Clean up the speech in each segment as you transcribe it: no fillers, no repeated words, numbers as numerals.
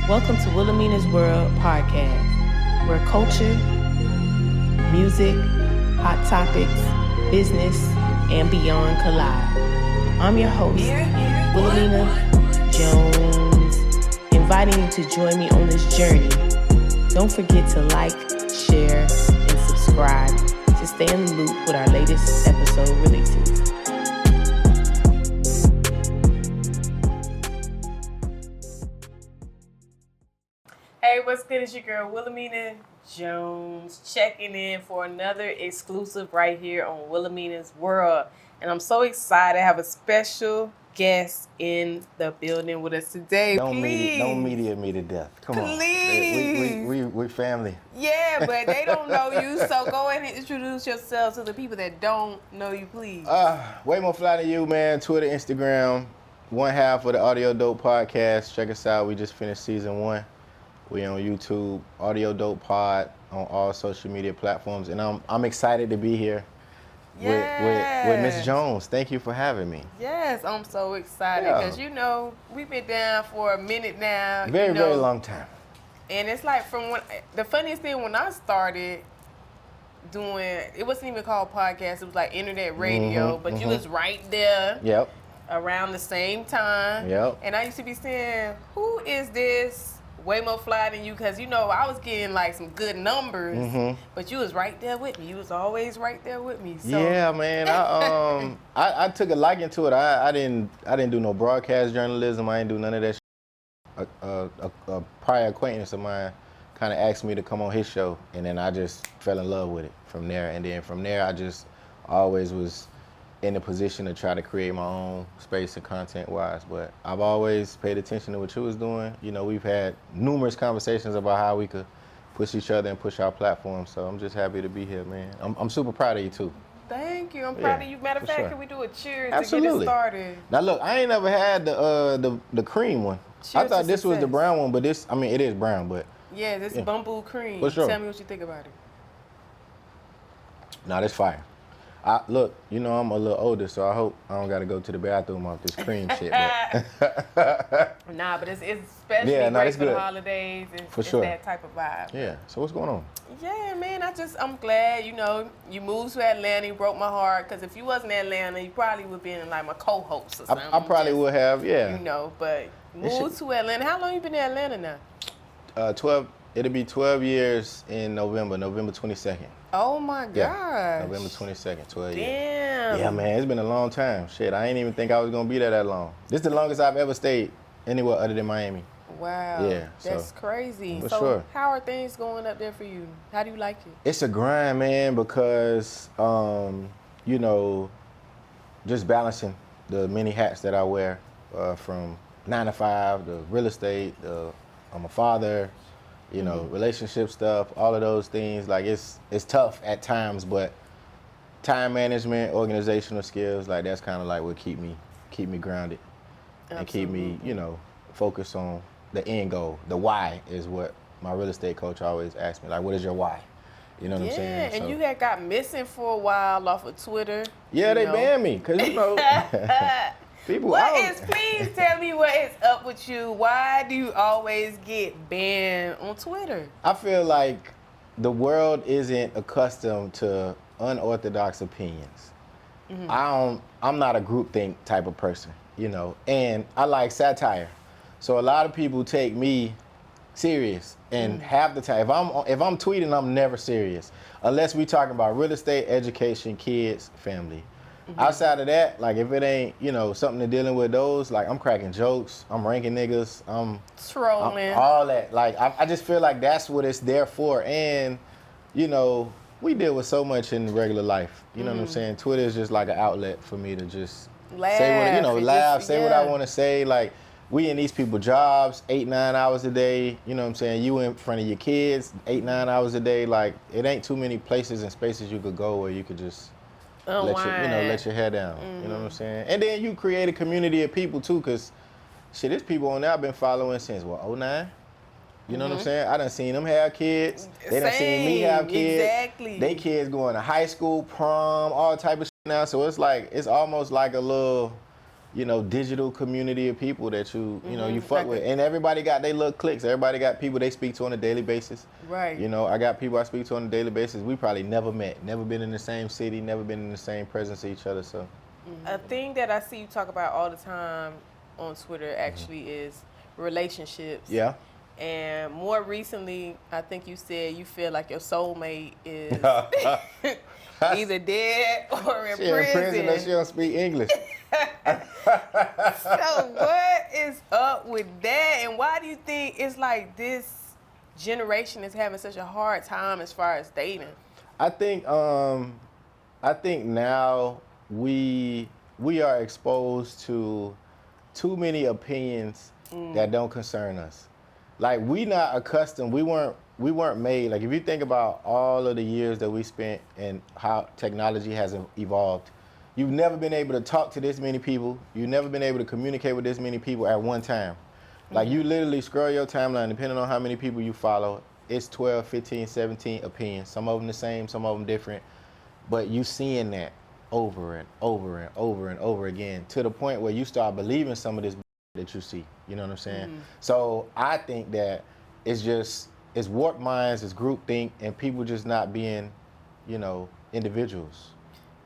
Welcome to Wilameana's World podcast, where culture, music, hot topics, business, and beyond collide. I'm your host, Wilameana Jones, inviting you to join me on this journey. Don't forget to like, share, and subscribe to stay in the loop with our latest episode releases. Hey, what's good? It's your girl, Wilameana Jones, checking in for another exclusive right here on Wilameana's World. And I'm so excited to have a special guest in the building with us today. Don't media me to death. Come on. We family. Yeah, but they don't know you, so go ahead and introduce yourself to the people that don't know you, please. WayMoFlyDenU, man. Twitter, Instagram. One half of the Audio Dope podcast. Check us out. We just finished season 1. We on YouTube, Audio Dope Pod, on all social media platforms, and I'm excited to be here with Miss Jones. Thank you for having me. Yes, I'm so excited because we've been down for a minute now. Very long time. And it's like the funniest thing when I started doing, it wasn't even called podcast. It was like internet radio, but you was right there. Yep. Around the same time. Yep. And I used to be saying, who is this? WayMoFlyDenU, because I was getting like some good numbers, but you was right there with me. You was always right there with me. So. Yeah, man. I took a liking to it. I didn't do no broadcast journalism. I didn't do none of that shit. A prior acquaintance of mine kind of asked me to come on his show, and then I just fell in love with it from there. And then from there, I just always was in a position to try to create my own space and content-wise. But I've always paid attention to what you was doing. We've had numerous conversations about how we could push each other and push our platform. So I'm just happy to be here, man. I'm super proud of you, too. Thank you. I'm proud of you. Matter of fact, sure. Can we do a cheers Absolutely. To get it started? Now, look, I ain't never had the cream one. Cheers I thought this success. was the brown one, but it is brown, but... Yeah, this is bamboo cream. For sure. Tell me what you think about it. Nah, this fire. Look, I'm a little older, so I hope I don't got to go to the bathroom off this cream shit. But. Nah, but it's especially great for the holidays. It's that type of vibe. Yeah, so what's going on? Yeah, man, I'm glad, you moved to Atlanta, you broke my heart, because if you wasn't in Atlanta, you probably would have been like my co-host or something. I probably would have, yeah. But moved to Atlanta. How long you been in Atlanta now? 12, it'll be 12 years in November 22nd. Oh my gosh. Yeah, November 22nd, 12 years. Damn. Yeah, man, it's been a long time. Shit, I ain't even think I was going to be there that long. This is the longest I've ever stayed anywhere other than Miami. Wow. Yeah. That's crazy. For so sure. How are things going up there for you? How do you like it? It's a grind, man, because, just balancing the many hats that I wear, from 9 to 5, the real estate, I'm a father, relationship stuff, all of those things. Like it's tough at times, but time management, organizational skills, like that's kind of like what keep me grounded. Absolutely. And keep me, focused on the end goal. The why is what my real estate coach always asks me. Like, what is your why? You know what I'm saying? Yeah, and you had got missing for a while off of Twitter. Yeah, they banned me because people. Please tell me what is up with you. Why do you always get banned on Twitter? I feel like the world isn't accustomed to unorthodox opinions. I'm not a groupthink type of person, and I like satire. So a lot of people take me serious, and half the time, if I'm tweeting, I'm never serious, unless we talking about real estate, education, kids, family. Outside of that, like if it ain't, something to dealing with those, like I'm cracking jokes, I'm ranking niggas, I'm trolling, all that. Like I just feel like that's what it's there for. And, we deal with so much in regular life. You know what I'm saying? Twitter is just like an outlet for me to just say what, say what I want to say. Like we in these people's jobs 8-9 hours a day. You know what I'm saying? You in front of your kids 8-9 hours a day. Like it ain't too many places and spaces you could go where you could just let your hair down. You know what I'm saying? And then you create a community of people too, cause shit, there's people on there I've been following since 2009. You know what I'm saying? I done seen them have kids. They done seen me have kids. Exactly. They kids going to high school, prom, all type of shit now. So it's like, it's almost like a little digital community of people that you know, you fuck with. And everybody got their little cliques. Everybody got people they speak to on a daily basis. Right. I got people I speak to on a daily basis. We probably never met, never been in the same city, never been in the same presence of each other. So, a thing that I see you talk about all the time on Twitter actually is relationships. Yeah. And more recently, I think you said you feel like your soulmate is either dead or in prison. Or she don't speak English. So what is up with that? And why do you think it's like this generation is having such a hard time as far as dating? I think now we are exposed to too many opinions that don't concern us. Like, we not accustomed, we weren't made, like, if you think about all of the years that we spent and how technology has evolved, you've never been able to talk to this many people. You've never been able to communicate with this many people at one time. Like, you literally scroll your timeline, depending on how many people you follow, it's 12, 15, 17 opinions. Some of them the same, some of them different. But you seeing that over and over and over and over again, to the point where you start believing some of this that you see. You know what I'm saying? So I think that it's warped minds, it's groupthink, and people just not being, individuals.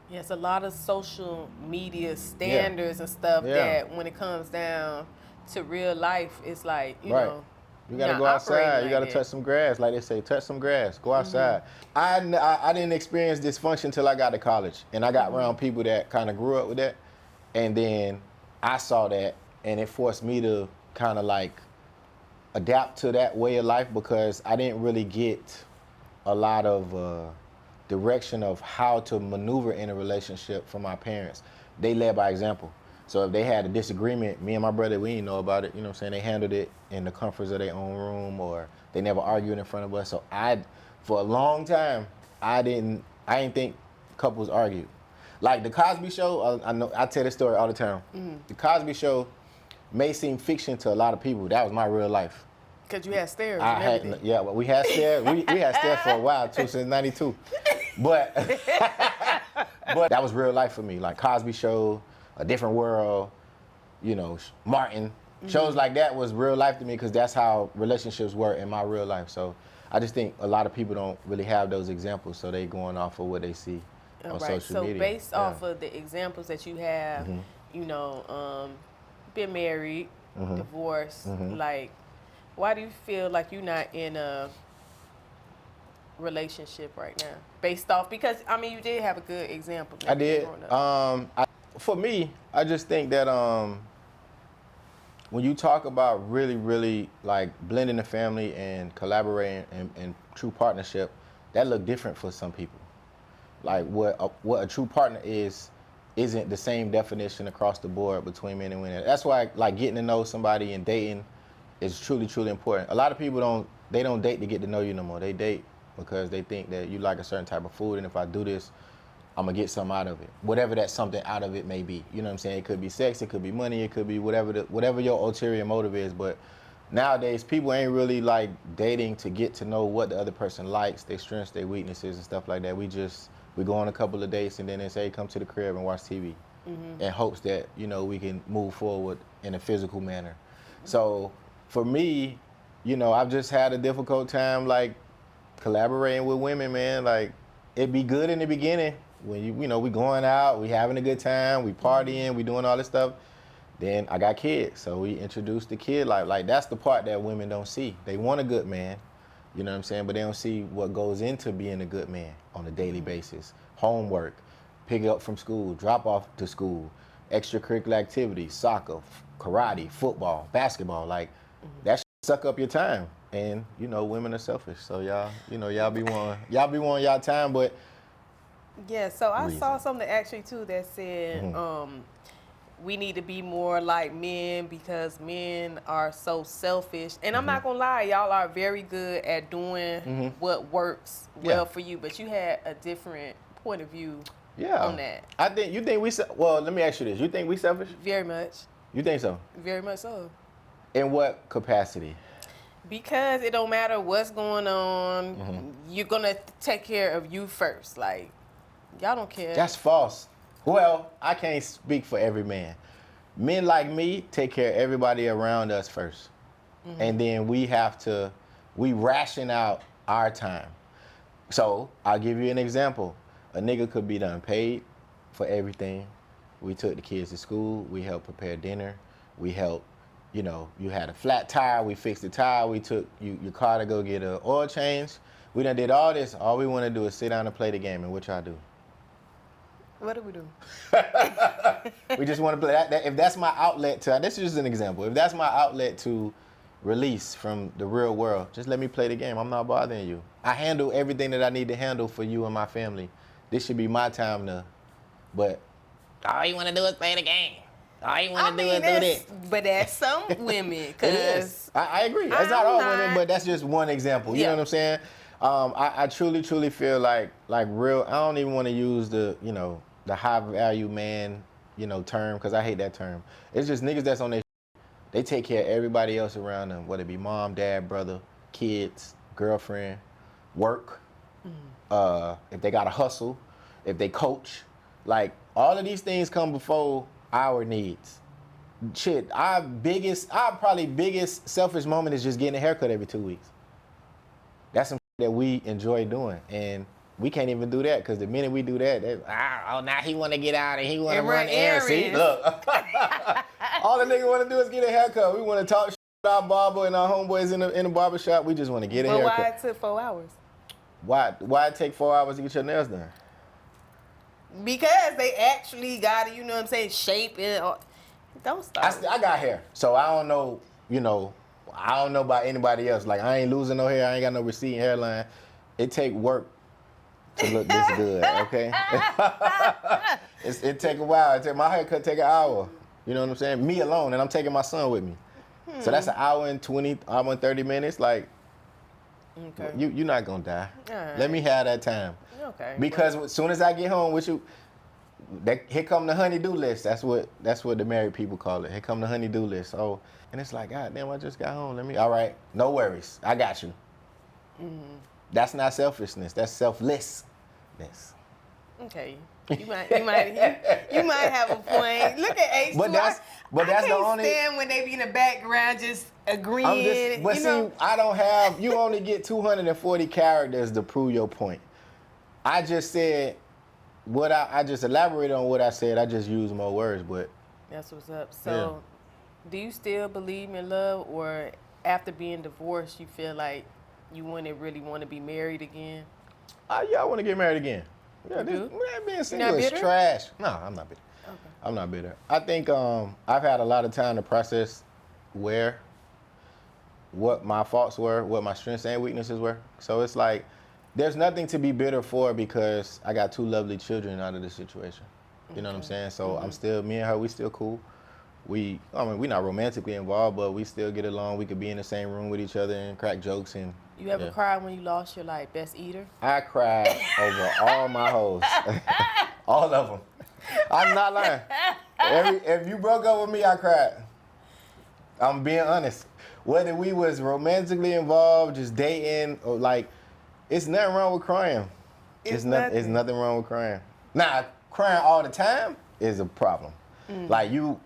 Yes, a lot of social media standards and stuff that when it comes down to real life, it's like, you know. You gotta go outside. You gotta touch some grass, like they say. Touch some grass. Go outside. I didn't experience dysfunction till I got to college, and I got around people that kind of grew up with that, and then I saw that, and it forced me to kind of like adapt to that way of life, because I didn't really get a lot of direction of how to maneuver in a relationship from my parents. They led by example. So if they had a disagreement, me and my brother, we didn't know about it. You know what I'm saying? They handled it in the comforts of their own room, or they never argued in front of us. So for a long time, I didn't think couples argued. Like the Cosby Show, I tell this story all the time. The Cosby Show may seem fiction to a lot of people. That was my real life. Because you had stairs well, we had stairs. we had stairs for a while too, since '92. But that was real life for me. Like Cosby Show, A Different World, Martin. Shows like that was real life to me, because that's how relationships were in my real life. So I just think a lot of people don't really have those examples, so they going off of what they see on social media. So based off of the examples that you have, been married, divorced, like, why do you feel like you're not in a relationship right now? Based off, because you did have a good example. I did. For me, I just think that when you talk about really, really like blending the family and collaborating and true partnership, that look different for some people. Like what a true partner isn't the same definition across the board between men and women. That's why like getting to know somebody and dating is truly, truly important. A lot of people don't date to get to know you no more. They date because they think that you like a certain type of food, and if I do this, I'm gonna get something out of it. Whatever that something out of it may be. You know what I'm saying? It could be sex, it could be money, it could be whatever your ulterior motive is. But nowadays, people ain't really like dating to get to know what the other person likes, their strengths, their weaknesses, and stuff like that. We go on a couple of dates, and then they say, come to the crib and watch TV, in hopes that we can move forward in a physical manner. So for me, I've just had a difficult time like collaborating with women, man. Like, it'd be good in the beginning when we going out, we having a good time, we partying, we doing all this stuff. Then I got kids, so we introduced the kid life. Like, that's the part that women don't see. They want a good man, you know what I'm saying, but they don't see what goes into being a good man on a daily basis. Homework, pick up from school, drop off to school, extracurricular activities, soccer, karate, football, basketball. Like, that shit suck up your time. And women are selfish, so y'all be wanting y'all time, but so I saw something actually too that said we need to be more like men because men are so selfish. And I'm not gonna lie, y'all are very good at doing what works well for you, but you had a different point of view on that. Let me ask you this: you think we selfish? Very much. You think so? Very much so. In what capacity? Because it don't matter what's going on, you're gonna take care of you first. Like, y'all don't care. That's false. Well, I can't speak for every man. Men like me take care of everybody around us first. And then we ration out our time. So I'll give you an example. A nigga could be done paid for everything. We took the kids to school. We helped prepare dinner. We helped, you had a flat tire. We fixed the tire. We took your car to go get an oil change. We done did all this. All we want to do is sit down and play the game. And what y'all do? What do we do? We just want to play that. If that's my outlet to, this is just an example. If that's my outlet to release from the real world, just let me play the game. I'm not bothering you. I handle everything that I need to handle for you and my family. This should be my time to, but all you want to do is play the game. All you want to do is do this. But that's some women. Cause I agree. It's not all women, but that's just one example. You know what I'm saying? I truly, truly feel like real, I don't even want to use the high value man, term, because I hate that term. It's just niggas that's on their they take care of everybody else around them, whether it be mom, dad, brother, kids, girlfriend, work, if they got to hustle, if they coach. Like, all of these things come before our needs. Shit, our probably biggest selfish moment is just getting a haircut every 2 weeks. That's some that we enjoy doing. And we can't even do that, because the minute we do that, now he want to get out and he want to run errands. See, look. All the nigga want to do is get a haircut. We want to talk shit with our barber and our homeboys in the barber shop. We just want to get a haircut. But why it took 4 hours? Why it take 4 hours to get your nails done? Because they actually got to, shape it. Don't stop. I got hair, so I don't know, I don't know about anybody else. Like, I ain't losing no hair. I ain't got no receding hairline. It take work to look this good, okay? It take a while. My haircut take an hour. You know what I'm saying? Me alone, and I'm taking my son with me. So that's an hour and 20, hour and 30 minutes. Like, okay. You're not gonna die. Right. Let me have that time. Okay. Because as soon as I get home with you, here come the honey-do list. That's what the married people call it. Here come the honey-do list. Oh, and it's like, God damn, I just got home. All right, no worries. I got you. Mm-hmm. That's not selfishness. That's selflessness. Okay. You might have a point. Look at H2. But that's the only. I can't stand when they be in the background just agreeing. I don't have. You only get 240 characters to prove your point. I just said what I just elaborated on what I said. I just used more words, but that's what's up. So, do you still believe in love, or after being divorced, you feel like you wouldn't really want to be married again? Yeah, I want to get married again. Yeah, being single is trash. No, I'm not bitter. Okay. I'm not bitter. I think I've had a lot of time to process what my faults were, what my strengths and weaknesses were. So it's like, there's nothing to be bitter for, because I got 2 lovely children out of this situation. You know what I'm saying? So I'm still, me and her, we still cool. We're not romantically involved, but we still get along. We could be in the same room with each other and crack jokes. And you ever cried when you lost your best eater? I cried over all my hoes, all of them. I'm not lying. If you broke up with me, I cried. I'm being honest. Whether we was romantically involved, just dating, or it's nothing wrong with crying. It's nothing wrong with crying. Now, crying all the time is a problem. Like, you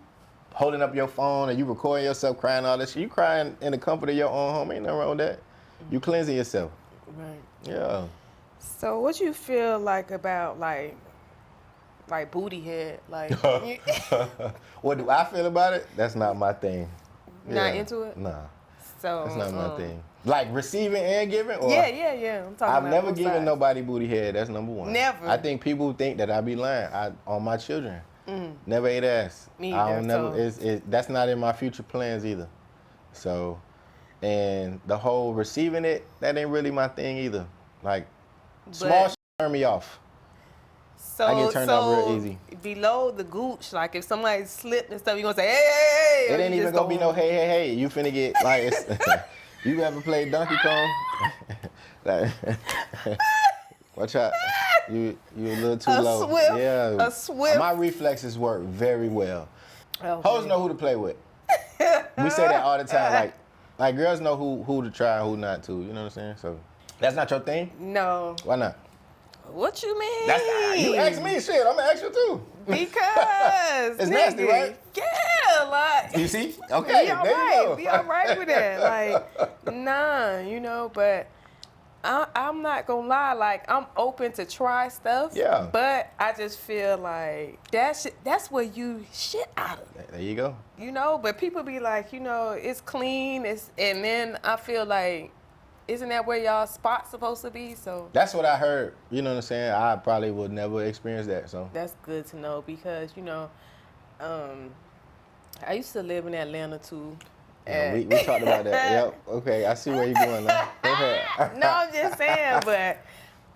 holding up your phone and you recording yourself crying all this shit. You crying in the comfort of your own home. Ain't nothing wrong with that. You cleansing yourself. Right. Yeah. So what you feel like about like booty head? What do I feel about it? That's not my thing. Not into it? Nah. So that's not my thing. Like receiving and giving? Or yeah. I've never given nobody booty head. That's number one. Never. I think people think that I be lying on my children. Never ate ass. Me either. That's not in my future plans either. So, and the whole receiving it, that ain't really my thing either. Like, small shit turn me off. So, I get turned off real easy. Below the gooch, like if somebody slipped and stuff, you gonna say, hey. It ain't even gonna be no hey. You finna get like, you ever played Donkey Kong? Watch out. You a little too low. A swift. My reflexes work very well. Okay. Hoes know who to play with. We say that all the time. Like girls know who to try and who not to. You know what I'm saying? So that's not your thing? No. Why not? What you mean? You ask me shit. I'm gonna ask you too. Because it's nasty, right? Yeah. a lot. You see? Okay, We all there right. you go. We all right with that. Like, nah, you know, but I'm not gonna lie, like I'm open to try stuff. Yeah. But I just feel like that's where you shit out of it. There you go. You know, but people be like, you know, it's clean, and then I feel like, isn't that where y'all spot's supposed to be? So That's what I heard. You know what I'm saying? I probably would never experience that. So that's good to know because, you know, I used to live in Atlanta too. yeah, we talked about that. Yep. Okay, I see where you're going now. Go ahead. No, I'm just saying, but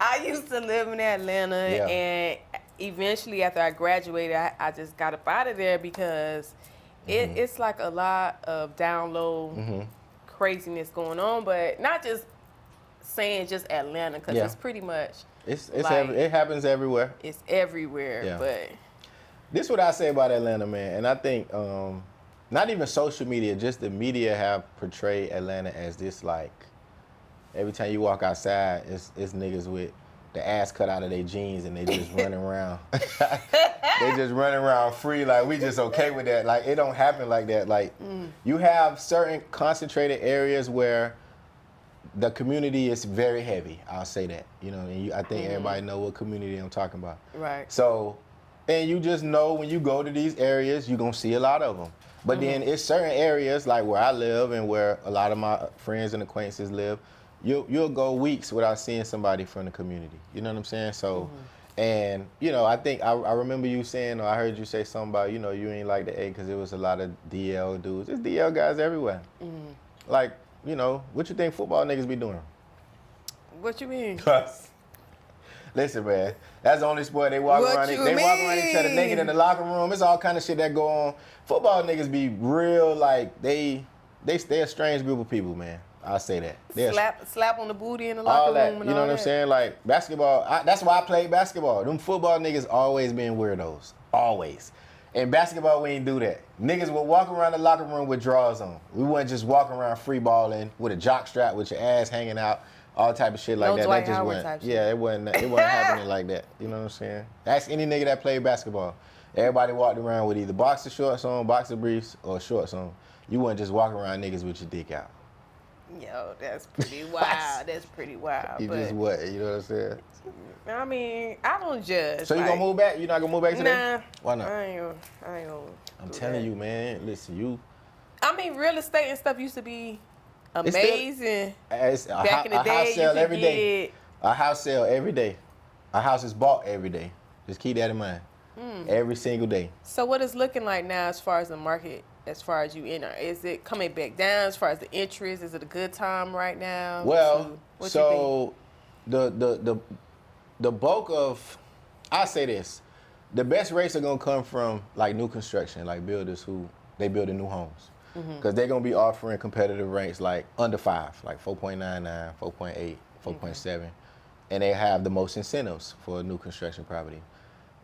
I used to live in Atlanta, Yeah. and eventually after I graduated, I just got up out of there because it's like a lot of down low craziness going on, but not just saying just Atlanta because Yeah. it's pretty much It's like, it happens everywhere. it's everywhere. Yeah. But This is what I say about Atlanta, man, and I think not even social media, just the media have portrayed Atlanta as this, like, every time you walk outside, it's niggas with the ass cut out of their jeans and they just running around. They just running around free, like we just okay with that. Like it don't happen like that. Like you have certain concentrated areas where the community is very heavy. I'll say that. You know, and I think everybody know what community I'm talking about. right. So, and you just know when you go to these areas, you're going to see a lot of them. But then it's certain areas like where I live and where a lot of my friends and acquaintances live, you'll go weeks without seeing somebody from the community. You know what I'm saying? So, and, you know, I think I remember you saying, or I heard you say something about, you know, you ain't like the A because it was a lot of DL dudes. There's DL guys everywhere. Like, you know, what you think football niggas be doing? What you mean? Listen, man, that's the only sport they walk What around. you They walk around each other naked in the locker room. It's all kind of shit that go on. Football niggas be real, like they a strange group of people, man. I'll say that. They're Slap on the booty in the locker all that. room and You know all what I'm that. saying? Like basketball. That's why I played basketball. Them football niggas always been weirdos, always. In basketball, we ain't do that. Niggas would walk around the locker room with drawers on. We wouldn't just walk around free balling with a jock strap with your ass hanging out. All type of shit like No that. Dwight That just Howard wasn't. type shit. Yeah, it wasn't happening like that. You know what I'm saying? Ask any nigga that played basketball. Everybody walked around with either boxer shorts on, boxer briefs, or shorts on. You wouldn't just walk around niggas with your dick out. Yo, that's pretty wild. That's pretty wild. You but, just what? You know what I'm saying? I mean, I don't judge. So you gonna move back? You not gonna move back today? Nah. Why not? I ain't gonna I'm do telling that. you, man. Listen, you. I mean, real estate and stuff used to be It's still- amazing. It's a Back in the house day, you sale could every day. get. A house sale every day. A house is bought every day. Just keep that in mind. Every single day. So what is looking like now as far as the market, as far as you enter? Is it coming back down as far as the interest? Is it a good time right now? Well, what you so the bulk of, I say this, the best rates are gonna come from like new construction, like builders who they building new homes, because they're gonna be offering competitive rates like under 5, like 4.99, 4.8, 4.7, and they have the most incentives for a new construction property.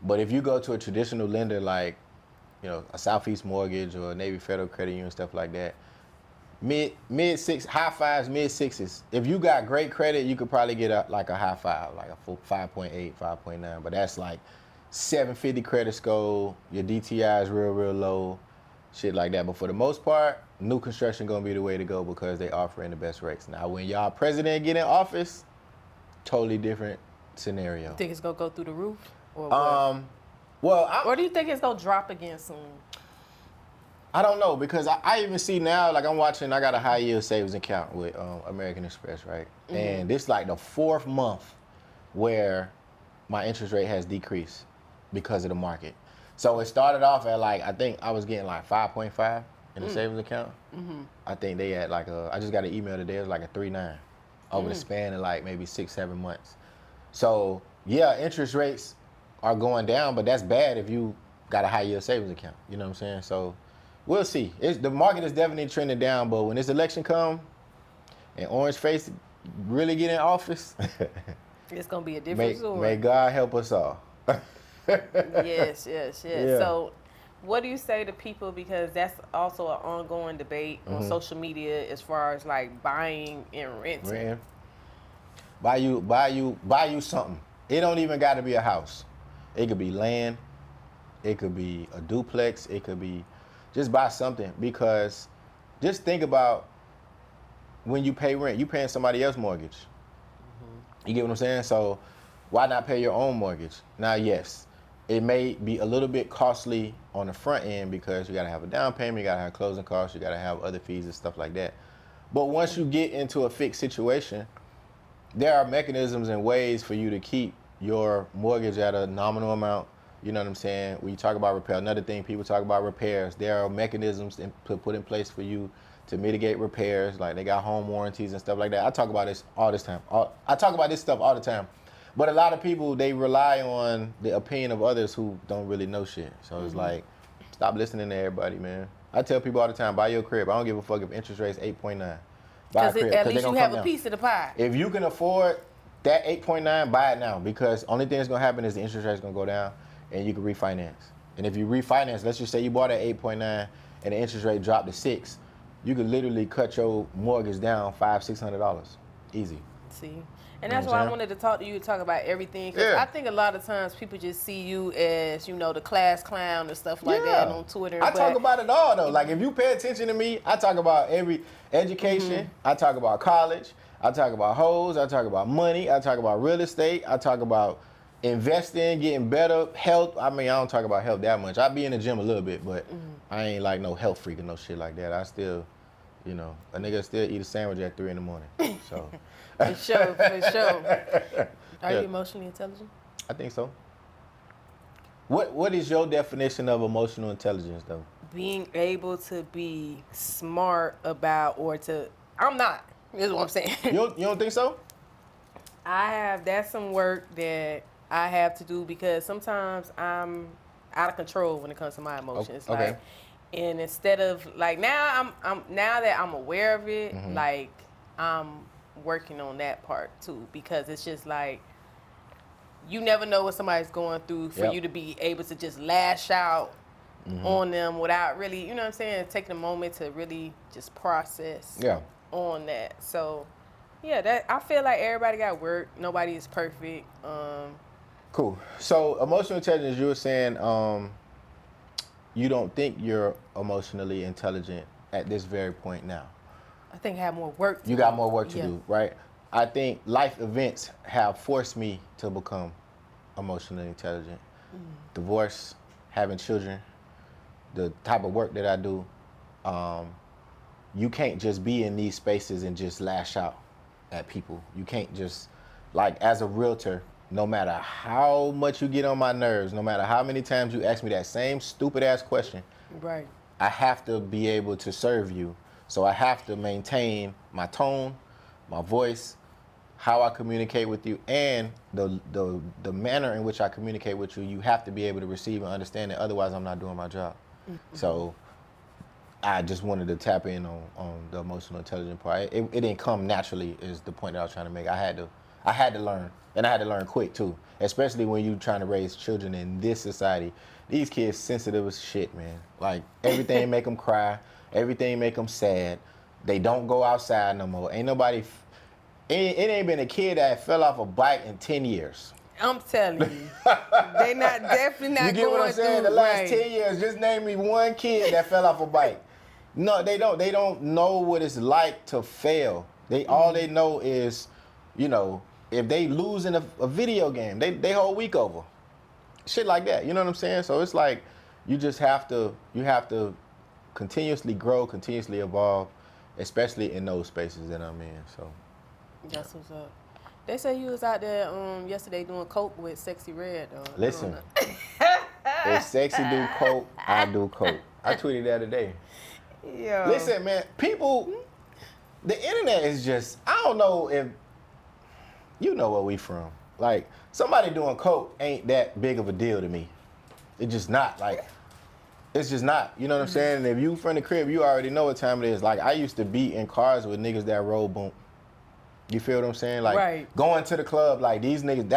But if you go to a traditional lender like, you know, a Southeast Mortgage or a Navy Federal Credit Union, stuff like that, mid 6, high 5s, mid 6s. If you got great credit, you could probably get like a high 5, like a 5.8, 5.9. But that's like 750 credit score. Your DTI is real low, shit like that. But for the most part, new construction gonna be the way to go because they offering the best rates. Now, when y'all president get in office, totally different scenario. think it's gonna go through the roof, or what? Well, Or do you think it's gonna drop again soon? I don't know because I even see now, like I'm watching, I got a high yield savings account with American Express, right? And this like the 4th month where my interest rate has decreased because of the market. So it started off at like, I think I was getting like 5.5 in the savings account. I think they had like I just got an email today, it was like a 3.9 over the span of like maybe 6-7 months. So yeah, interest rates are going down, but that's bad if you got a high yield savings account. You know what I'm saying? So we'll see. The market is definitely trending down, but when this election come and Orange Face really get in office, It's gonna be a different story. may God help us all. Yes. Yeah. So, what do you say to people, because that's also an ongoing debate on social media as far as like buying and renting? Man, buy you something. It don't even got to be a house. It could be land. It could be a duplex. It could be just buy something, because just think about when you pay rent, you paying somebody else's mortgage. You get what I'm saying? So why not pay your own mortgage? Now, yes, it may be a little bit costly on the front end because you got to have a down payment, you got to have closing costs, you got to have other fees and stuff like that. But once you get into a fixed situation, there are mechanisms and ways for you to keep your mortgage at a nominal amount. You know what I'm saying? When you talk about repair, another thing people talk about repairs, there are mechanisms to put in place for you to mitigate repairs. Like they got home warranties and stuff like that. I talk about this all this time. I talk about this stuff all the time. But a lot of people, they rely on the opinion of others who don't really know shit. So it's like, stop listening to everybody, man. I tell people all the time, buy your crib. I don't give a fuck if interest rate's 8.9. Buy a crib. At least you have a piece of the pie. If you can afford that 8.9, buy it now, because only thing that's gonna happen is the interest rate's gonna go down and you can refinance. And if you refinance, let's just say you bought at 8.9 and the interest rate dropped to 6, you could literally cut your mortgage down $500-$600. Easy. See? And that's why I wanted to talk to you, talk about everything. Because I think a lot of times people just see you as, you know, the class clown and stuff like that on Twitter. I talk about it all, though. Like, if you pay attention to me, I talk about every education. I talk about college. I talk about hoes. I talk about money. I talk about real estate. I talk about investing, getting better, health. I mean, I don't talk about health that much. I be in the gym a little bit, but I ain't like no health freak or no shit like that. I still, you know, a nigga still eat a sandwich at 3 in the morning. So. For sure. Are you emotionally intelligent? I think so. What is your definition of emotional intelligence, though? Being able to be smart about, I'm not, is what I'm saying. You don't think so? That's some work that I have to do, because sometimes I'm out of control when it comes to my emotions. Okay. Like, and instead of, like, now now that I'm aware of it, like, I'm working on that part too, because it's just like, you never know what somebody's going through for you to be able to just lash out on them without really, you know what I'm saying, taking a moment to really just process on that. So yeah, I feel like everybody got work. Nobody is perfect. Cool. So emotional intelligence, you were saying you don't think you're emotionally intelligent at this very point now. I think I have more work to do. You got more work to do, right? I think life events have forced me to become emotionally intelligent. Divorce, having children, the type of work that I do, you can't just be in these spaces and just lash out at people. You can't just, like, as a realtor, no matter how much you get on my nerves, no matter how many times you ask me that same stupid ass question, right, I have to be able to serve you. So I have to maintain my tone, my voice, how I communicate with you, and the manner in which I communicate with you. You have to be able to receive and understand it. Otherwise, I'm not doing my job. So I just wanted to tap in on the emotional intelligence part. It didn't come naturally, is the point that I was trying to make. I had to learn, and I had to learn quick too. Especially when you're trying to raise children in this society. These kids sensitive as shit, man. Like, everything make them cry. Everything make them sad. They don't go outside no more. Ain't nobody, it ain't been a kid that fell off a bike in 10 years. I'm telling you. They definitely not going through. You get what I'm saying? The last 10 years, just name me one kid that fell off a bike. No, they don't. They don't know what it's like to fail. All they know is, you know, if they lose in a video game, they whole week over. Shit like that. You know what I'm saying? So it's like, you have to continuously grow, continuously evolve, especially in those spaces that I'm in. So that's what's up. They say you was out there yesterday doing coke with Sexy Red, though. Listen, if Sexy do coke, I do coke. I tweeted that today. Yeah. Listen, man, people, the internet is just, I don't know if you know where we from. Like, somebody doing coke ain't that big of a deal to me. It's just not. Like, it's just not. You know what I'm saying? And if you from the crib, you already know what time it is. Like, I used to be in cars with niggas that roll boom. You feel what I'm saying? Like, going to the club, like, these niggas,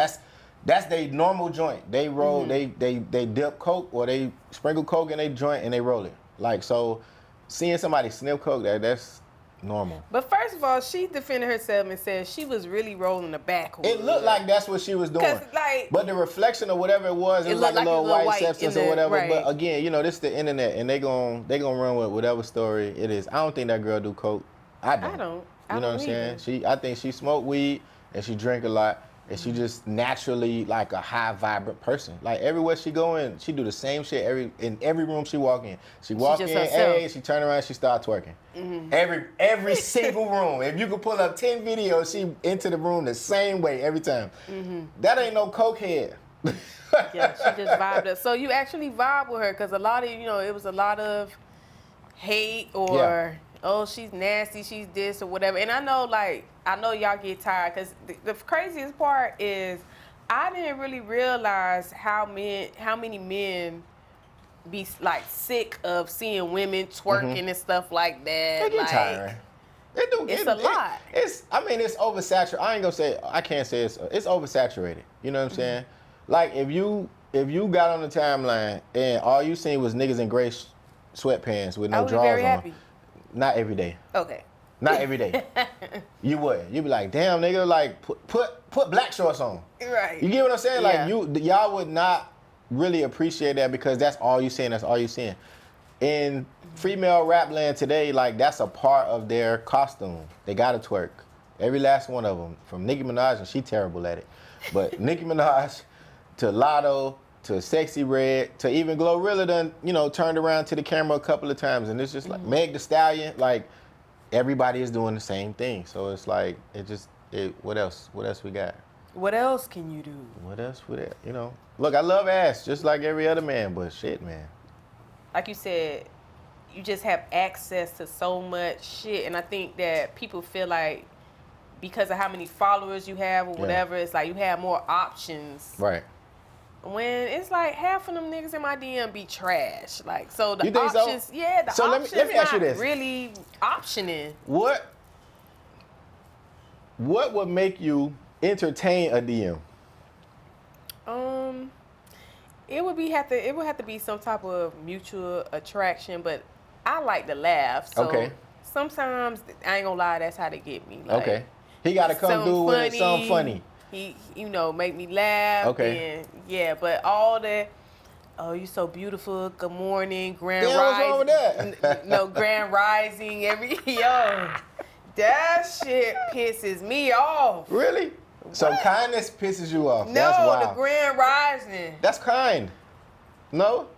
that's their normal joint. They roll, they dip coke, or they sprinkle coke in their joint and they roll it. Like, so seeing somebody sniff coke, that's normal. But first of all, she defended herself and said she was really rolling the backwards. It looked like that's what she was doing. But the reflection of whatever it was like a little white substance or whatever. Right. But again, you know, this is the internet, and they gon' run with whatever story it is. I don't think that girl do coke. I don't. You know what I'm saying? I think she smoked weed and she drank a lot. And she just naturally like a high vibrant person. Like everywhere she go in, she do the same shit in every room she walk in. She walk in, hey, she turn around, she start twerking. Every single room. If you could pull up 10 videos, she into the room the same way every time. That ain't no coke head. Yeah, she just vibed up. So you actually vibe with her because a lot of, you know, it was a lot of hate or oh, she's nasty, she's this or whatever. And I know y'all get tired because the craziest part is I didn't really realize how many men be like sick of seeing women twerking and stuff like that. They get tired. It's a lot. It's oversaturated. I can't say it's oversaturated. You know what I'm saying? Like if you got on the timeline and all you seen was niggas in gray sweatpants with no drawers on. Not every day. Okay. Not every day. You wouldn't. You'd be like, damn, nigga, like put black shorts on. Right. You get what I'm saying? Like y'all would not really appreciate that because that's all you seeing. That's all you seeing. In female rap land today, like that's a part of their costume. They gotta twerk. Every last one of them. From Nicki Minaj, and she terrible at it. But Nicki Minaj to Lotto to Sexy Red, to even Glorilla done, you know, turned around to the camera a couple of times. And it's just like Meg Thee Stallion, like everybody is doing the same thing. So it's like, what else? What else we got? What else can you do? What else would it, you know? Look, I love ass just like every other man, but shit, man. Like you said, you just have access to so much shit. And I think that people feel like because of how many followers you have or whatever, it's like you have more options. Right. When it's like half of them niggas in my DM be trash. Like, so the options, so? Yeah, the so options let me ask you this. Really optioning. What would make you entertain a DM? It would have to be some type of mutual attraction, but I like to laugh. So sometimes I ain't gonna lie, that's how they get me. Like, he gotta come through with something funny. He, you know, make me laugh. And yeah, but all that, oh, you so beautiful, good morning, grand rising. What's wrong with that? No, grand rising, that shit pisses me off. Really? What? So kindness pisses you off? No, that's wild. The grand rising. That's kind. No?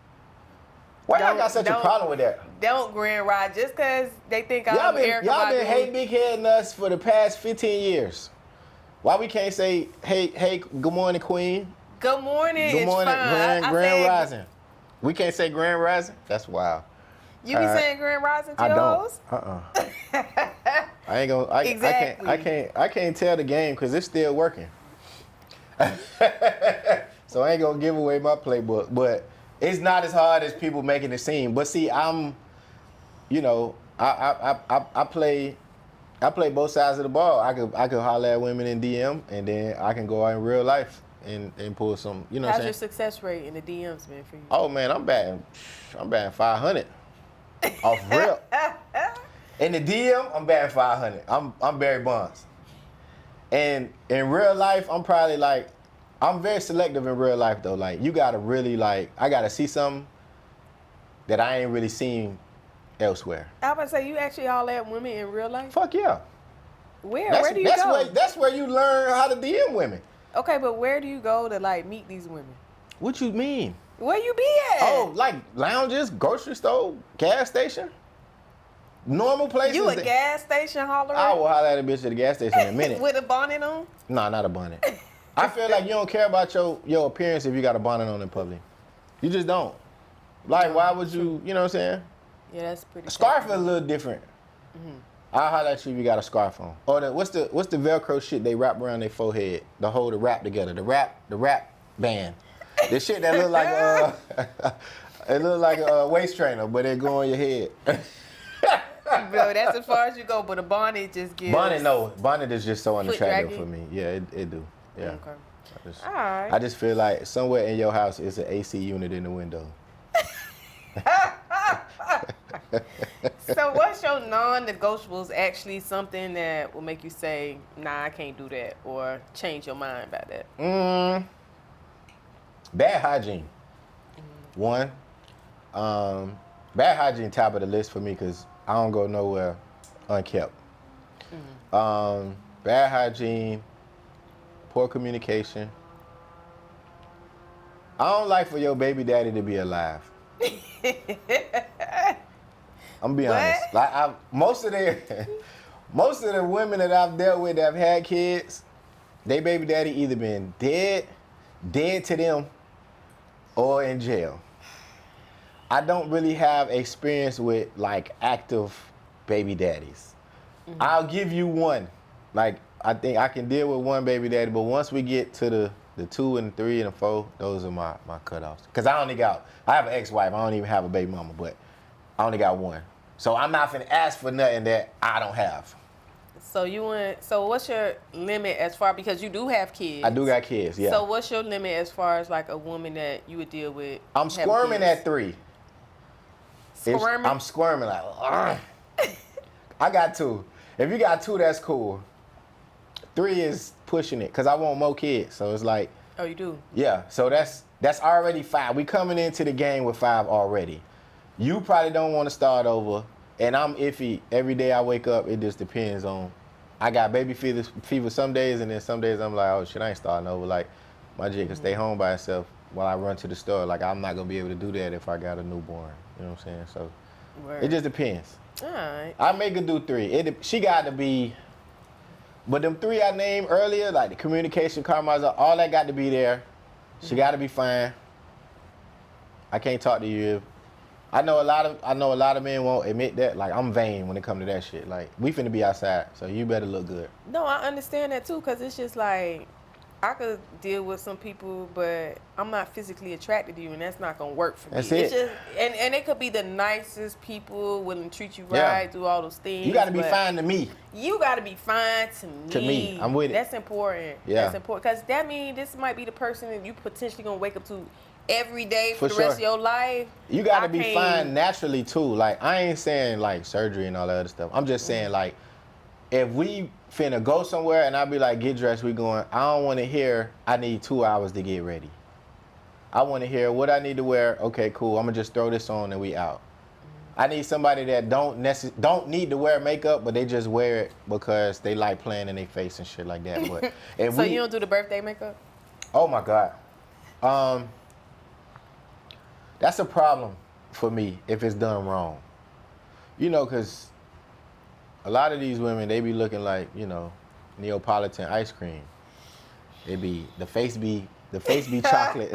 Why y'all got such a problem with that? Don't grand rise just because they think I'm Erica. Y'all been hate big heading us for the past 15 years. Why we can't say, hey, good morning, queen? Good morning. Good morning, grand rising. We can't say grand rising? That's wild. You be saying grand rising to your hoes? I ain't gonna. Exactly. I can't tell the game because it's still working. So I ain't gonna give away my playbook, but it's not as hard as people making it seem. But see, I play both sides of the ball. I could holler at women in DM, and then I can go out in real life and pull some. You know, how's your success rate in the DMs been for you? Oh man, I'm batting 500 off rip. In the DM, I'm batting 500. I'm Barry Bonds. And in real life, I'm probably like, I'm very selective in real life though. Like you gotta really I gotta see something that I ain't really seen elsewhere. I was about to say, you actually all at women in real life? Fuck yeah. Where do you go? That's where you learn how to DM women. Okay, but where do you go to meet these women? What you mean? Where you be at? Oh, like lounges, grocery store, gas station? Normal places. You a gas station hollerer? I will holler at a bitch at the gas station in a minute. With a bonnet on? No, not a bonnet. I feel like you don't care about your appearance if you got a bonnet on in public. You just don't. Like, why would you, you know what I'm saying? Yeah, that's pretty. Scarf is a little different. I'll holler at you if you got a scarf on. Or what's the Velcro shit they wrap around their forehead to hold the wrap together? The wrap band. The shit that look like it look like a waist trainer, but it go on your head. Bro, that's as far as you go, but a bonnet just gives. Bonnet is just so unattractive for me. Yeah, it do. Yeah. Okay. All right. I just feel like somewhere in your house is an AC unit in the window. So what's your non-negotiables? Actually, something that will make you say, "Nah, I can't do that," or change your mind about that. Bad hygiene. One. Bad hygiene top of the list for me because I don't go nowhere unkept. Bad hygiene, poor communication. I don't like for your baby daddy to be alive. I'm gonna be honest. Like most of the women that I've dealt with that have had kids, they baby daddy either been dead to them, or in jail. I don't really have experience with like active baby daddies. I'll give you one. Like I think I can deal with one baby daddy, but once we get to the 2 and 3 and 4, those are my cutoffs. Cause I have an ex-wife. I don't even have a baby mama, but I only got one. So I'm not finna ask for nothing that I don't have. So what's your limit as far, because you do have kids? I do got kids, yeah. So what's your limit as far as like a woman that you would deal with? I'm squirming at 3. Squirming? I'm squirming like, ugh. I got 2. If you got 2, that's cool. 3 is pushing it, cause I want more kids. So it's like. Oh, you do? Yeah. So that's already 5. We coming into the game with 5 already. You probably don't want to start over, and I'm iffy. Every day I wake up, it just depends on. I got baby fever some days, and then some days I'm like, oh shit, I ain't starting over. Like my jig can stay home by herself while I run to the store. Like I'm not gonna be able to do that if I got a newborn. You know what I'm saying? So It just depends. All right. I make her do 3. She got to be, but them 3 I named earlier, like the communication, karma, all that got to be there. She got to be fine. I can't talk to you. I know a lot of men won't admit that. Like I'm vain when it comes to that shit. Like we finna be outside, so you better look good. No, I understand that too, cause it's just like I could deal with some people, but I'm not physically attracted to you, and that's not gonna work for me. That's it. It's just, and it could be the nicest people, willing to treat you right, do all those things. You got to be fine to me. You got to be fine to me. To me, I'm with it. That's important. Yeah. That's important, cause that means this might be the person that you potentially gonna wake up to every day for the sure. rest of your life. You got to be fine naturally too. Like I ain't saying like surgery and all that other stuff. I'm just saying like if we finna go somewhere and I be like, get dressed, we going, I don't want to hear I need 2 hours to get ready. I want to hear what I need to wear. Okay, cool. I'm gonna just throw this on and we out. I need somebody that don't need to wear makeup, but they just wear it because they like playing in their face and shit like that. But if so you don't do the birthday makeup? Oh my God. That's a problem for me if it's done wrong. You know, because a lot of these women, they be looking like, you know, Neapolitan ice cream. The face be chocolate.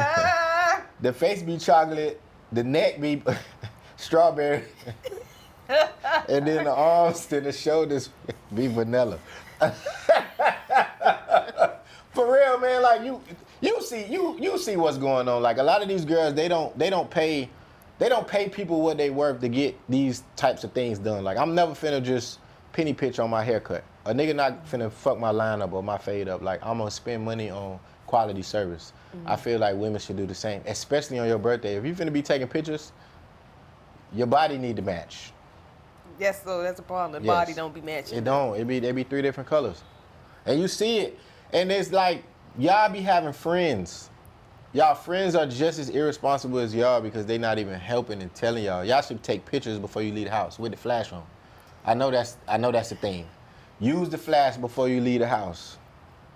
The face be chocolate, the neck be strawberry, and then the arms and the shoulders be vanilla. For real, man, like you see what's going on. Like a lot of these girls, they don't pay people what they worth to get these types of things done. Like I'm never finna just penny pitch on my haircut. A nigga not finna fuck my line up or my fade up. Like I'm gonna spend money on quality service. I feel like women should do the same, especially on your birthday. If you finna be taking pictures, your body need to match. Yes, so that's a problem. The body don't be matching. It don't. They be 3 different colors, and you see it. And it's like y'all be having friends. Y'all friends are just as irresponsible as y'all because they not even helping and telling y'all. Y'all should take pictures before you leave the house with the flash on. I know that's the thing. Use the flash before you leave the house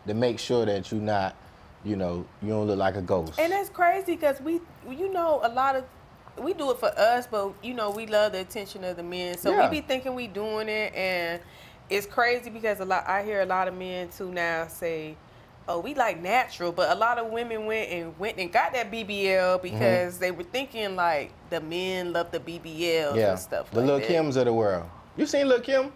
to make sure that you not, you know, you don't look like a ghost. And that's crazy because we do it for us, but you know we love the attention of the men. So we be thinking we doing it, and it's crazy because I hear a lot of men too now say, "Oh, we like natural," but a lot of women went and got that BBL because they were thinking like the men love the BBLs and stuff. The Lil' Kims of the world. You seen Lil' Kim?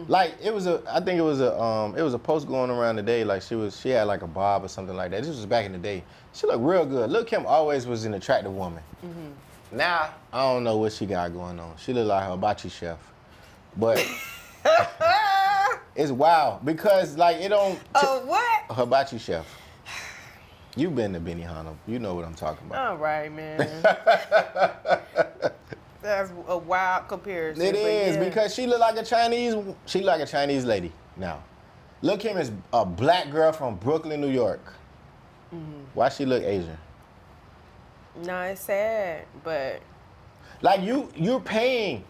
Like I think it was a post going around today. Like she had like a bob or something like that. This was back in the day. She looked real good. Lil' Kim always was an attractive woman. Now I don't know what she got going on. She look like a hibachi chef, but. It's wild because like it don't. What? Hibachi chef. You've been to Benihana. You know what I'm talking about. All right, man. That's a wild comparison. It is because she look like a Chinese lady now. Lil' Kim is a black girl from Brooklyn, New York. Mm-hmm. Why she look Asian? No, it's sad, but like you're paying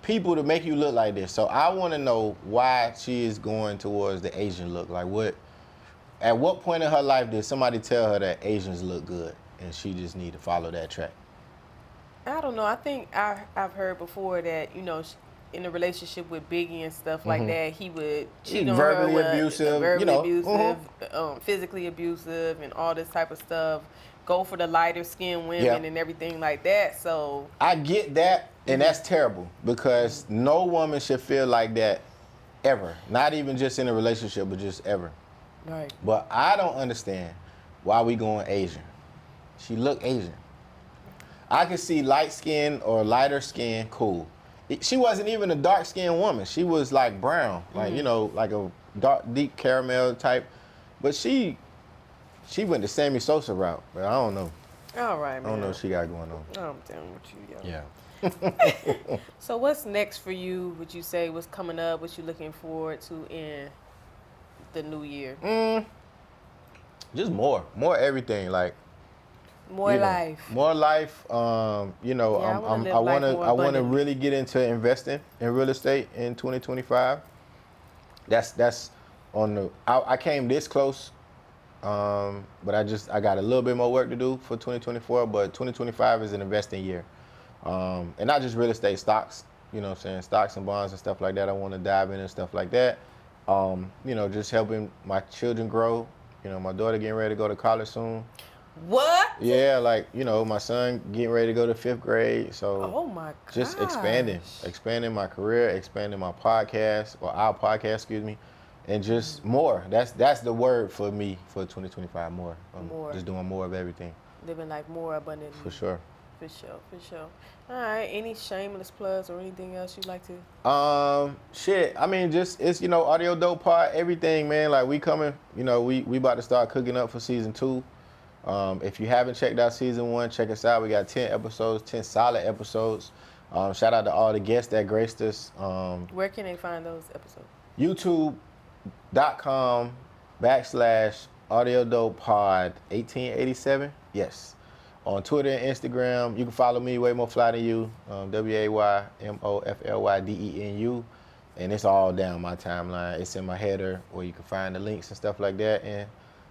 people to make you look like this. So I want to know why she is going towards the Asian look. Like at what point in her life did somebody tell her that Asians look good and she just need to follow that track? I don't know. I think I've heard before that, you know, in a relationship with Biggie and stuff like that, he would cheat on verbally her, abusive, physically abusive, and all this type of stuff. Go for the lighter skinned women and everything like that. So I get that, and that's terrible because no woman should feel like that ever. Not even just in a relationship, but just ever. Right. But I don't understand why we going Asian. She look Asian. I could see light skin or lighter skin, cool. She wasn't even a dark skinned woman. She was like brown, like like a dark, deep caramel type. But she went the Sammy Sosa route, but I don't know. All right, man. I don't know what she got going on. I'm down with you, yo. Yeah. So what's next for you? Would you say what's coming up? What you looking forward to in the new year? Just more everything, like more life. More life. I want to really get into investing in real estate in 2025. That's on the. I came this close. But I got a little bit more work to do for 2024, but 2025 is an investing year. And not just real estate, stocks, you know what I'm saying, stocks and bonds and stuff like that. I want to dive in and stuff like that. Just helping my children grow. You know, my daughter getting ready to go to college soon. What? Yeah, my son getting ready to go to 5th grade. So oh my gosh. Just expanding my career, expanding my podcast, or our podcast, excuse me. And just more. That's the word for me for 2025. More. Just doing more of everything. Living like more abundantly. For sure. For sure. All right. Any shameless plugs or anything else you'd like to? I mean, just it's Audio Dope Pod, everything, man. Like we coming. We about to start cooking up for season 2. If you haven't checked out season 1, check us out. We got 10 episodes, 10 solid episodes. Shout out to all the guests that graced us. Where can they find those episodes? YouTube.com/AudioDopePod 1887. Yes. On Twitter and Instagram, you can follow me, WayMoFlyDenU, WayMoFlyDenu, and it's all down my timeline. It's in my header where you can find the links and stuff like that. And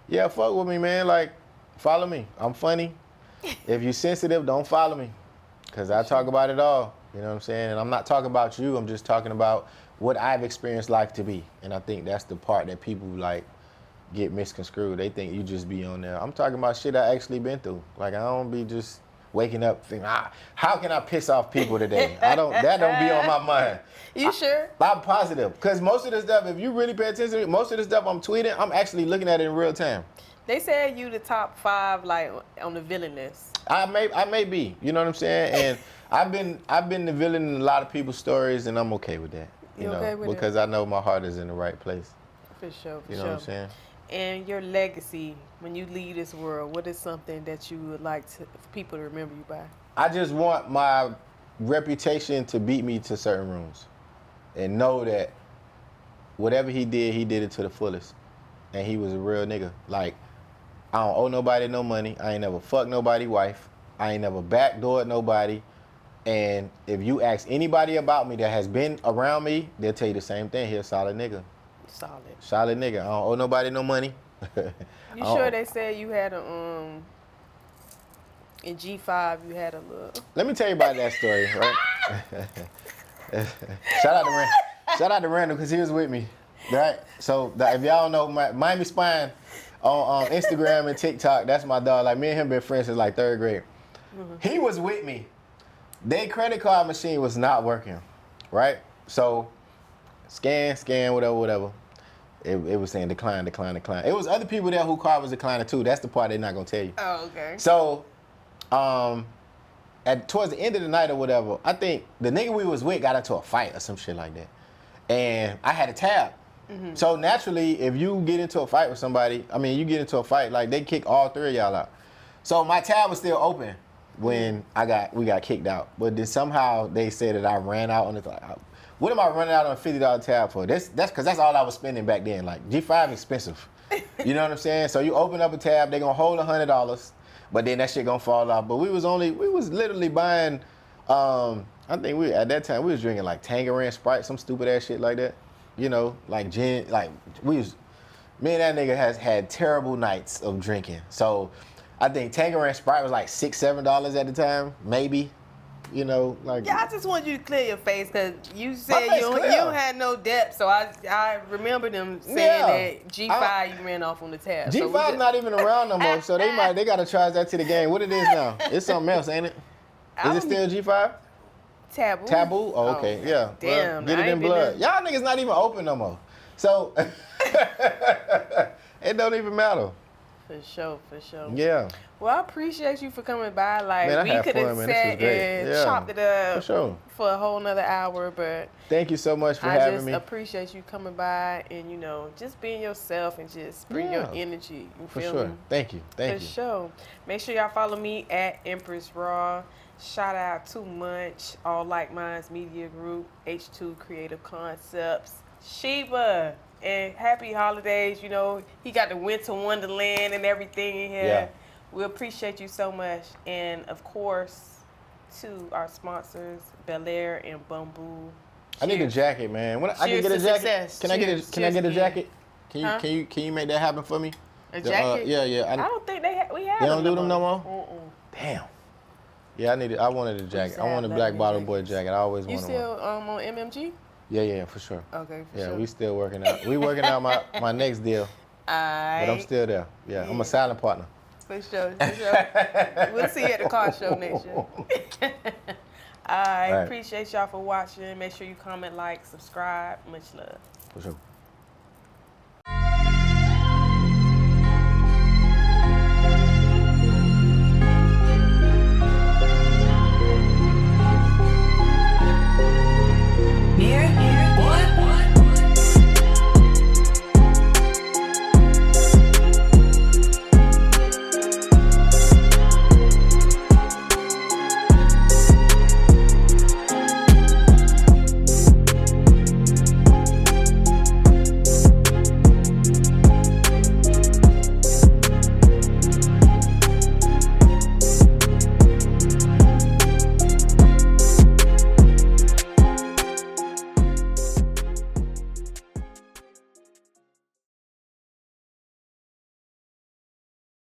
yeah, fuck with me, man. Like, follow me. I'm funny. If you're sensitive, don't follow me, because I talk about it all. You know what I'm saying? And I'm not talking about you. I'm just talking about what I've experienced life to be. And I think that's the part that people get misconstrued. They think you just be on there. I'm talking about shit I actually been through. Like, I don't be just waking up thinking, how can I piss off people today? That don't be on my mind. You sure? I'm positive. Because most of the stuff, if you really pay attention to it, most of the stuff I'm tweeting, I'm actually looking at it in real time. They said you the top 5 on the villain list. I may be. You know what I'm saying? And I've been the villain in a lot of people's stories, and I'm okay with that. You know, because I know my heart is in the right place. For sure. You know what I'm saying? And your legacy, when you leave this world, what is something that you would like for people to remember you by? I just want my reputation to beat me to certain rooms, and know that whatever he did it to the fullest, and he was a real nigga. Like, I don't owe nobody no money. I ain't never fucked nobody's wife. I ain't never backdoored nobody. And if you ask anybody about me that has been around me, they'll tell you the same thing. He a solid nigga. Solid nigga. I don't owe nobody no money. You sure they said you had in G5 you had a little... Let me tell you about that story, right? Shout out to Randall, because he was with me, right? So if y'all don't know, Miami Spine on Instagram and TikTok, that's my dog. Like, me and him been friends since 3rd grade. Mm-hmm. He was with me. Their credit card machine was not working, right? So scan, whatever. It was saying decline. It was other people there whose card was declining too. That's the part they're not gonna tell you. Oh, okay. So, towards the end of the night or whatever, I think the nigga we was with got into a fight or some shit like that, and I had a tab. Mm-hmm. So naturally, if you get into a fight with somebody, they kick all 3 of y'all out. So my tab was still open. when we got kicked out. But then somehow they said that I ran out on the. What am I running out on a $50 tab for? That's because that's all I was spending back then. Like G5 expensive. You know what I'm saying? So you open up a tab, they gonna hold $100, but then that shit gonna fall off. But we was literally buying. I think at that time we was drinking like Tangerine Sprite, some stupid ass shit like that. You know, like gin. Like me and that nigga has had terrible nights of drinking. So I think Tangerine Sprite was like $6-7 at the time, maybe. You know, like. Yeah, I just want you to clear your face because you said you had no depth. So I remember them saying that G5 you ran off on the tab. G5 not even around no more, so they gotta charge that to the game. What it is now? It's something else, ain't it? Is it still G5? Taboo. Taboo? Oh, okay, yeah. Damn, well, get it in blood. Y'all niggas not even open no more, so it don't even matter. For sure. Yeah. Well, I appreciate you for coming by. Like, man, we could have sat and chopped it up for a whole nother hour, but thank you so much for having me. I just appreciate you coming by and, you know, just being yourself and just bring your energy. You feel me? Thank you. For sure. Make sure y'all follow me at Empress Raw. Shout out to Munch, All Like Minds Media Group, H2 Creative Concepts, Sheba. And happy holidays. You know, he got the Winter Wonderland and everything in here. Yeah. We appreciate you so much. And, of course, to our sponsors, Bel Air and Bamboo. I need a jacket, man. I can get a jacket. Can I get a jacket? Can you make that happen for me? A jacket? Yeah. I don't think we have. They don't do them no more? Mm-mm. Damn. Yeah, I wanted a jacket. I want a Black Bottle Boy jacket. I always wanted one. You still on MMG? Yeah, for sure. Okay, for sure. Yeah, we still working out. We working out my next deal. But I'm still there. Yeah, I'm a silent partner. For sure. We'll see you at the car show next year. I appreciate y'all for watching. Make sure you comment, like, subscribe. Much love. For sure.